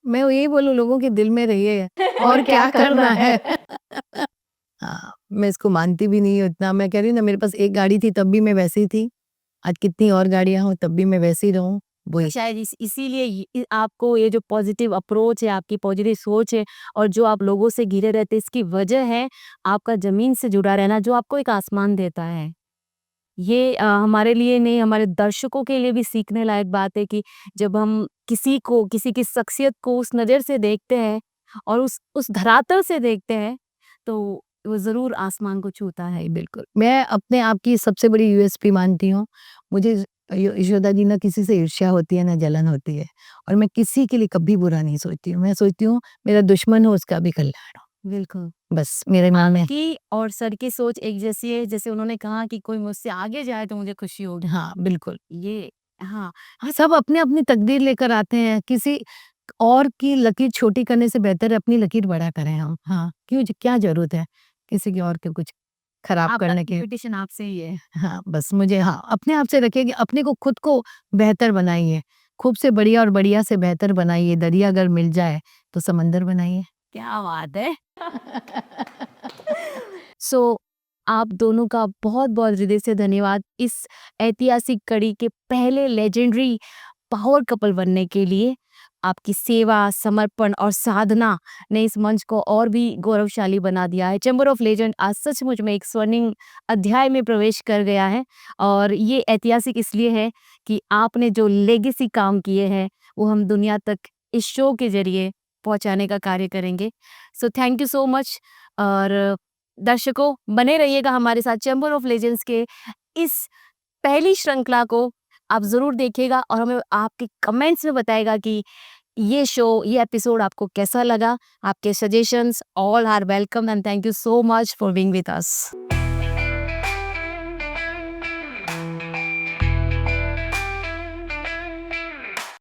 मैं यही बोलूँ, लोगों के दिल में रहिए और क्या करना है। हाँ, मैं इसको मानती भी नहीं हूँ इतना। मैं कह रही हूँ ना, मेरे पास एक गाड़ी थी तब भी मैं वैसी ही थी। आज कितनी और गाड़ियाँ हों तब भी मैं वैसी ही रहूँ। वही। शायद इसीलिए आपको ये जो पॉजिटिव अप्रोच है, आपकी पॉजिटिव सोच है, और जो आप लोगों से घिरे रहते हैं, इसकी वजह है आपका जमीन से जुड़ा रहना, जो आपको एक आसमान देता है। ये हमारे लिए नहीं, हमारे दर्शकों के लिए भी सीखने लायक बात है कि जब हम किसी की शख्सियत को उस नज़र से देखते हैं और उस धरातल से देखते हैं, तो वो ज़रूर आसमान को छूता है। बिल्कुल। मैं अपने आप की सबसे बड़ी यूएसपी मानती हूँ। मुझे यशोदा जी, ना किसी से ईर्ष्या होती है, ना जलन होती है, और मैं किसी के लिए कभी बुरा नहीं सोचती हूँ। मैं सोचती हूँ मेरा दुश्मन हो उसका भी कल्याण हो। बिल्कुल। बस मेरे मन में। आपकी और सर की सोच एक जैसी है, जैसे उन्होंने कहा कि कोई मुझसे आगे जाए तो मुझे खुशी होगी। हाँ, बिल्कुल। ये हाँ, हाँ, सब अपनी-अपनी तकदीर लेकर आते हैं। किसी और की लकीर छोटी करने से बेहतर है अपनी लकीर बड़ा करें हम। हाँ, क्या ज़रूरत है किसी की और के कुछ खराब आपका करने की। कॉम्पिटिशन आपसे ही है। हाँ, बस मुझे, हाँ, अपने आप से रखिए कि अपने को, खुद को बेहतर बनाइए। खूब से बढ़िया और बढ़िया से बेहतर बनाइए। दरिया अगर मिल जाए तो समंदर बनाइए। क्या बात है! सो आप दोनों का बहुत-बहुत हृदय से धन्यवाद इस ऐतिहासिक कड़ी के पहले लेजेंडरी पावर कपल बनने के लिए। आपकी सेवा, समर्पण और साधना ने इस मंच को और भी गौरवशाली बना दिया है। चैम्बर ऑफ लेजेंड आज सचमुच में एक स्वर्णिम अध्याय में प्रवेश कर गया है, और ये ऐतिहासिक इसलिए है कि आपने जो लेगेसी काम किए हैं, वो हम दुनिया तक इस शो के ज़रिए पहुँचाने का कार्य करेंगे। So thank you so much. और दर्शकों, बने रहिएगा हमारे साथ। चैम्बर ऑफ लेजेंड्स के इस पहली श्रृंखला को आप ज़रूर देखिएगा और हमें आपके कमेंट्स में बताइएगा कि ये एपिसोड आपको कैसा लगा। आपके suggestions all are welcome, and thank you so much for being with us.